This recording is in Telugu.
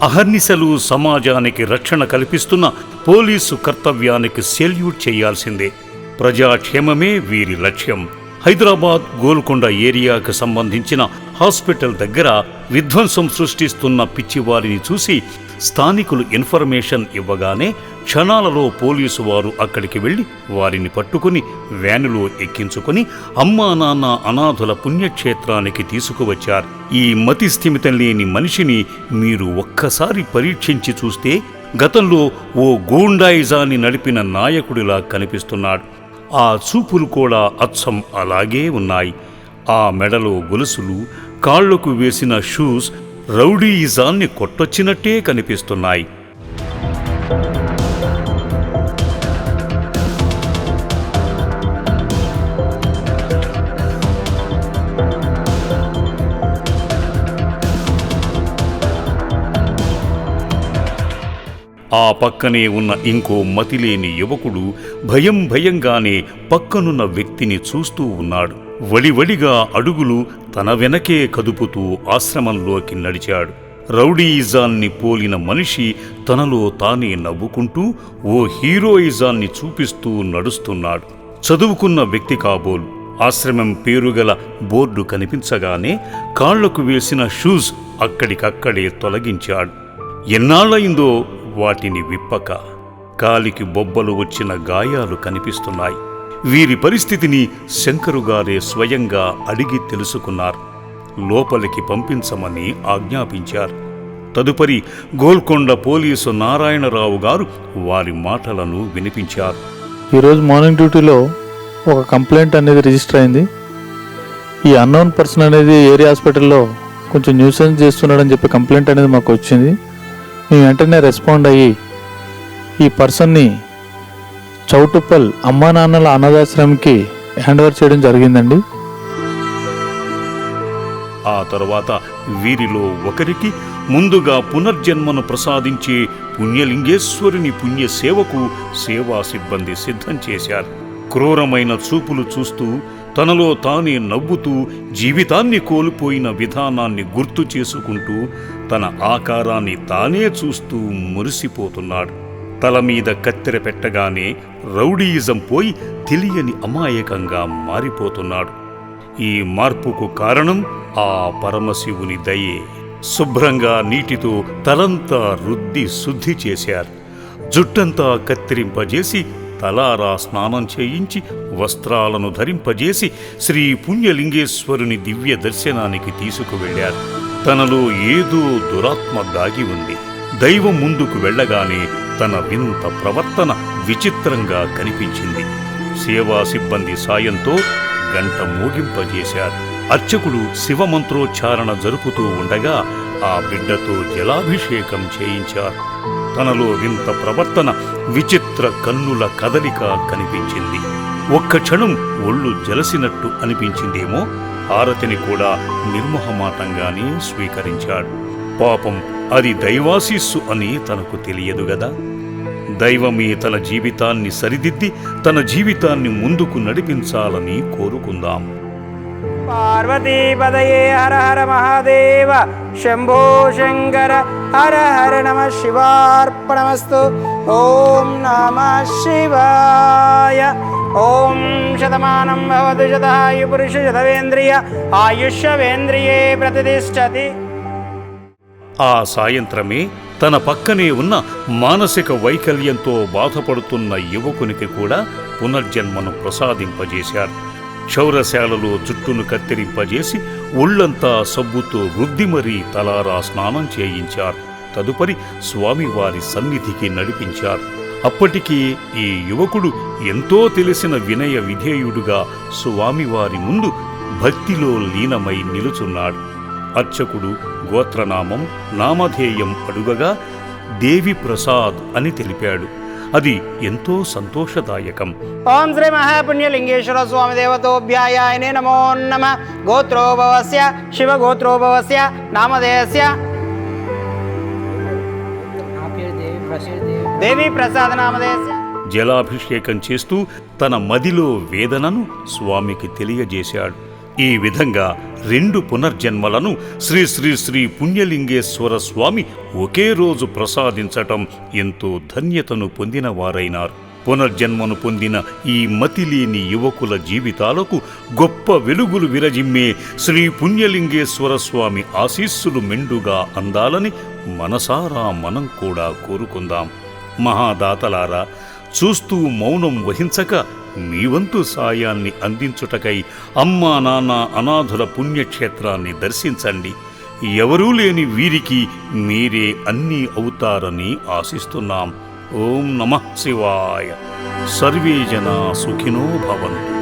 అహర్నిశలు సమాజానికి రక్షణ కల్పిస్తున్న పోలీసు కర్తవ్యానికి సెల్యూట్ చేయాల్సిందే. ప్రజాక్షేమమే వీరి లక్ష్యం. హైదరాబాద్ గోల్కొండ ఏరియాకు సంబంధించిన హాస్పిటల్ దగ్గర విధ్వంసం సృష్టిస్తున్న పిచ్చివారిని చూసి స్థానికులు ఇన్ఫర్మేషన్ ఇవ్వగానే క్షణాలలో పోలీసు వారు అక్కడికి వెళ్లి వారిని పట్టుకుని వ్యానులో ఎక్కించుకుని అమ్మా నాన్న అనాథుల పుణ్యక్షేత్రానికి తీసుకువచ్చారు. ఈ మతి స్థిమితం లేని మనిషిని మీరు ఒక్కసారి పరీక్షించి చూస్తే గతంలో ఓ గూండాయిజాన్ని నడిపిన నాయకుడిలా కనిపిస్తున్నాడు. ఆ చూపులు కూడా అచ్చం అలాగే ఉన్నాయి. ఆ మెడలో గొలుసులు, కాళ్లకు వేసిన షూస్ రౌడీయిజాన్ని కొట్టొచ్చినట్టే కనిపిస్తున్నాయి. ఆ పక్కనే ఉన్న ఇంకో మతిలేని యువకుడు భయంగానే పక్కనున్న వ్యక్తిని చూస్తూ ఉన్నాడు. వడివడిగా అడుగులు తన వెనకే కదుపుతూ ఆశ్రమంలోకి నడిచాడు. రౌడీయిజాన్ని పోలిన మనిషి తనలో తానే నవ్వుకుంటూ ఓ హీరోయిజాన్ని చూపిస్తూ నడుస్తున్నాడు. చదువుకున్న వ్యక్తి కాబోలు. ఆశ్రమం పేరుగల బోర్డు కనిపించగానే కాళ్లకు వేసిన షూస్ అక్కడికక్కడే తొలగించాడు. ఎన్నాళ్ళయిందో వాటిని విప్పక కాలికి బొబ్బలు వచ్చిన గాయాలు కనిపిస్తున్నాయి. వీరి పరిస్థితిని శంకరుగారే స్వయంగా అడిగి తెలుసుకున్నారు. లోపలికి పంపించమని ఆజ్ఞాపించారు. తదుపరి గోల్కొండ పోలీసు నారాయణరావు గారు వారి మాటలను వినిపించారు. ఈరోజు మార్నింగ్ డ్యూటీలో ఒక కంప్లైంట్ అనేది రిజిస్టర్ అయింది. ఈ అన్నోన్ పర్సన్ అనేది ఏరియా హాస్పిటల్లో కొంచెం న్యూసెన్స్ చేస్తున్నాడని చెప్పి కంప్లైంట్ అనేది మాకు వచ్చింది. మేము వెంటనే రెస్పాండ్ అయ్యి ఈ పర్సన్ని చౌటుప్పల్ అమ్మా నాన్నల అనాథాశ్రమంకి హ్యాండ్ ఓవర్ చేయడం జరిగిందండి. ఆ తరువాత వీరిలో ఒకరికి ముందుగా పునర్జన్మను ప్రసాదించే పుణ్యలింగేశ్వరుని పుణ్యసేవకు సేవా సిబ్బంది సిద్ధం చేశారు. క్రూరమైన చూపులు చూస్తూ తనలో తానే నవ్వుతూ జీవితాన్ని కోల్పోయిన విధానాన్ని గుర్తు చేసుకుంటూ తన ఆకారాన్ని తానే చూస్తూ మురిసిపోతున్నాడు. తల మీద కత్తెర పెట్టగానే రౌడీయిజం పోయి తెలియని అమాయకంగా మారిపోతున్నాడు. ఈ మార్పుకు కారణం ఆ పరమశివుని దయే. శుభ్రంగా నీటితో తలంతా రుద్ది శుద్ధి చేశారు. జుట్టంతా కత్తిరింపజేసి తలారా స్నానం చేయించి వస్త్రాలను ధరింపజేసి శ్రీ పుణ్యలింగేశ్వరుని దివ్య దర్శనానికి తీసుకువెళ్లారు. తనలో ఏదో దురాత్మ దాగి ఉంది. దైవం ముందుకు వెళ్లగానే తన వింత ప్రవర్తన విచిత్రంగా కనిపించింది. సేవా సిబ్బంది సాయంతో గంట మోగింపజేశారు. అర్చకుడు శివమంత్రోచ్చారణ జరుపుతూ ఉండగా ఆ బిడ్డతో జలాభిషేకం చేయించారు. తనలో వింత ప్రవర్తన, విచిత్ర కన్నుల కదలిక కనిపించింది. ఒక్క క్షణం ఒళ్ళు జలసినట్టు అనిపించిందేమో. హారతిని కూడా నిర్మోహమాటంగానే స్వీకరించాడు. పాపం అది దైవాశీస్సు అని తనకు తెలియదు గదా. దైవమే తన జీవితాన్ని సరిదిద్ది తన జీవితాన్ని ముందుకు నడిపించాలని కోరుకుందాం. పార్వతీపదయే హర హర మహాదేవ శంభో శంకర హర హర నమ శివార్పణమస్తు. ఓం నమః శివాయ. ఓం శతమానం భవతు శతాయు పురుష శతవేంద్రియ ఆయుష్యేంద్రియే ప్రతిష్టతి. ఆ సాయంత్రమే తన పక్కనే ఉన్న మానసిక వైకల్యంతో బాధపడుతున్న యువకునికి కూడా పునర్జన్మను ప్రసాదింపజేశారు. క్షౌరశాలలో జుట్టును కత్తిరింపజేసి ఒళ్లంతా సబ్బుతో రుద్ది మరీ తలారా స్నానం చేయించారు. తదుపరి స్వామివారి సన్నిధికి నడిపించారు. అప్పటికీ ఈ యువకుడు ఎంతో తెలిసిన వినయ విధేయుడుగా స్వామివారి ముందు భక్తిలో లీనమై నిలుచున్నాడు. అర్చకుడు గోత్రనామం, నామధేయం అడుగగా దేవి ప్రసాద్ అని తెలిపాడు. అది ఎంతో సంతోషదాయకం. ఓం శ్రీ మహాపుణ్యలింగేశ్వర స్వామి దేవతోభ్యాయాయనే నమో నమః. గోత్రోభవస్య శివగోత్రోభవస్య నామధేయస్య దేవి ప్రసాద్ నామధేయస్య. జలాభిషేకం చేస్తూ తన మదిలో వేదనను స్వామికి తెలియజేశాడు. ఈ విధంగా 2 పునర్జన్మలను శ్రీ శ్రీ శ్రీ పుణ్యలింగేశ్వర స్వామి ఒకే రోజు ప్రసాదించటం ఎంతో ధన్యతను పొందిన వారైనారు. పునర్జన్మను పొందిన ఈ మతిలేని యువకుల జీవితాలకు గొప్ప వెలుగులు విరజిమ్మే శ్రీ పుణ్యలింగేశ్వర స్వామి ఆశీస్సులు మెండుగా అందాలని మనసారా మనం కూడా కోరుకుందాం. మహాదాతలారా, చూస్తూ మౌనం వహించక మీ వంతు సాయాన్ని అందించుటకై అమ్మా నాన్న అనాథుల పుణ్యక్షేత్రాన్ని దర్శించండి. ఎవరూ లేని వీరికి మీరే అన్నీ అవుతారని ఆశిస్తున్నాం. ఓం నమః శివాయ. సర్వే జనా సుఖినో భవంతు.